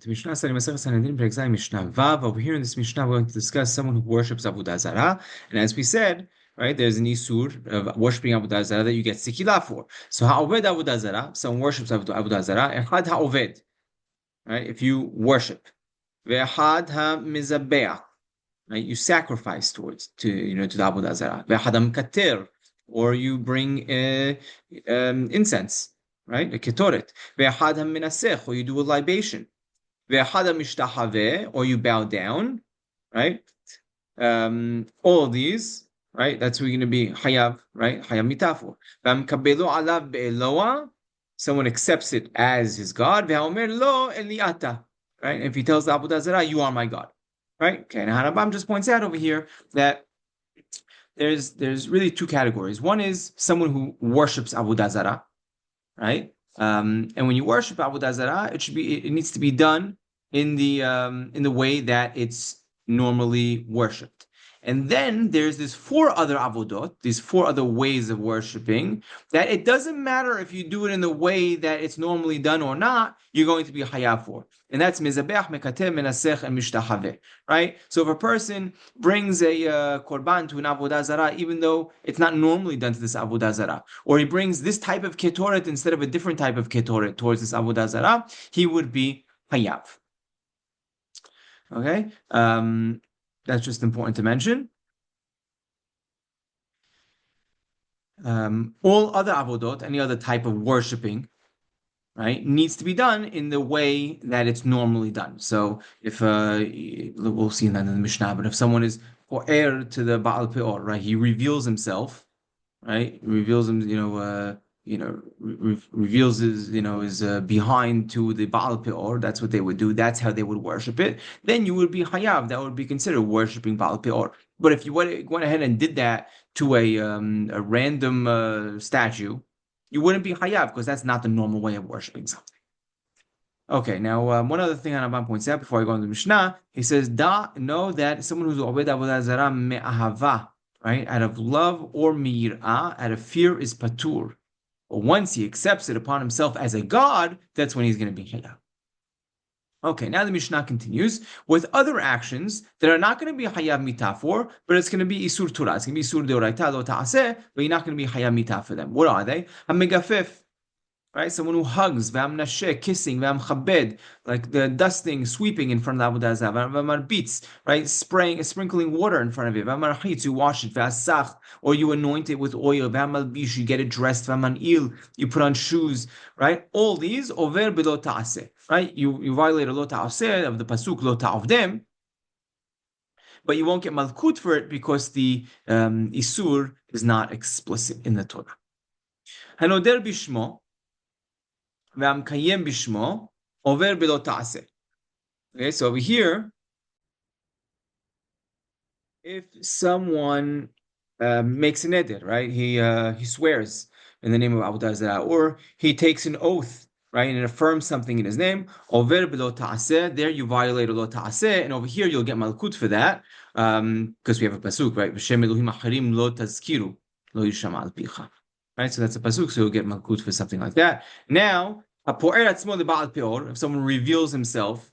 The Mishnah study Masechet Sanhedrin Perek Zayin Mishnah Vav. Over here in this Mishnah, we're going to discuss someone who worships Avoda Zara. And as we said, right, there's an isur of worshiping Avoda Zara that you get sikila for. So ha'oved Avoda Zara, someone worships Avoda Zara. Echad ha'oved, right? If you worship, ve'echad ha'mizabeach, right? You sacrifice to the Avoda Zara. Ve'echad ha'mkater, or you bring incense, right? A ketoret. Ve'echad ha'minasech, or you do a libation. Ve'achad mishtahave, or you bow down, right? All of these, right? That's where you're going to be hayav, right? Hayav mitafor. Ve'amkabelo alav be'eloa, someone accepts it as his God. Ve'omer lo eliata, right? If he tells the Avodah Zarah, you are my God, right? Okay. Now Harabam just points out over here that there's really two categories. One is someone who worships Avodah Zarah, right? And when you worship Avodah Zarah, it needs to be done in the way that it's normally worshipped. And then there's these four other avodot, these four other ways of worshiping, that it doesn't matter if you do it in the way that it's normally done or not, you're going to be hayav for. And that's mizabech, mekatev, menasech, and mishtahave, right? So if a person brings a korban to an avodah zarah, even though it's not normally done to this avodah zarah, or he brings this type of ketoret instead of a different type of ketoret towards this avodah zarah, he would be hayav. Okay? That's just important to mention. All other avodot, any other type of worshiping, right, needs to be done in the way that it's normally done. So if we'll see that in the Mishnah, but if someone is heir to the Baal Peor, right, he reveals himself, right, reveals him, reveals his behind to the Baal Peor. That's what they would do. That's how they would worship it. Then you would be hayav. That would be considered worshiping Baal Peor. But if you went ahead and did that to a random statue, you wouldn't be hayav because that's not the normal way of worshiping something. Okay, now one other thing Hanaban points out before I go into the Mishnah, he says, know that someone who's obed avodah zarah me'ahava, right, out of love or mi'ir'ah, out of fear is patur. But once he accepts it upon himself as a god, that's when he's going to be hayav. Okay, now the Mishnah continues with other actions that are not going to be hayav mitah for, but it's going to be isur turah. It's going to be isur deoraita lo ta'aseh, but you're not going to be hayav mitah for them. What are they? Hamegafef, right? Someone who hugs, v'amnasheh, kissing, v'amchabed, like the dusting, sweeping in front of the avodah zarah, v'amarbitz, right? Sprinkling water in front of it, v'amarchitz, you wash it, v'asach, or you anoint it with oil, v'amalbish, you get it dressed, v'amanil, you put on shoes, right? All these over b'lo ta'aseh, right? You violate a lo ta'aseh of the pasuk lo ta'avdem, but you won't get malkut for it because the isur is not explicit in the Torah. Hanoder bishmo, bishmo, over belo ta'aseh. Okay, so over here, if someone makes an neder, right? He swears in the name of Avodah Zarah, or he takes an oath, right, and affirms something in his name, over belo ta'aseh, there you violate lo ta'aseh, and over here you'll get malkut for that, because we have a pasuk, right? V'shem Elohim acharim lo tazkiru, lo yishama al picha. Right, so that's a pasuk, so you'll get malkut for something like that. Now, if someone reveals himself,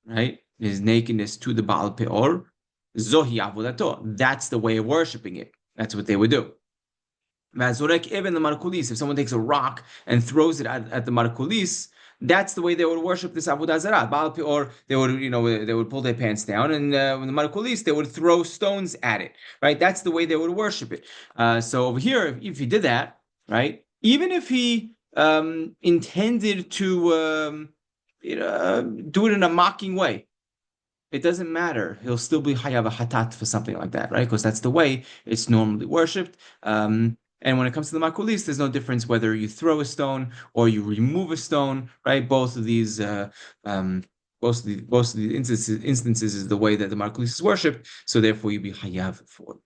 right, his nakedness to the Baal Peor, zohi avodato. That's the way of worshiping it. That's what they would do. If someone takes a rock and throws it at the markulis, that's the way they would worship this avodah zarah. Baal Peor, they would pull their pants down, and when the markulis, they would throw stones at it. Right, that's the way they would worship it. So over here, if he did that, right, even if he intended to do it in a mocking way, it doesn't matter. He'll still be hayav a hatat for something like that, right? Because that's the way it's normally worshipped. And when it comes to the makulis, there's no difference whether you throw a stone or you remove a stone, right? Both of these instances is the way that the makulis is worshipped. So therefore, you be hayav for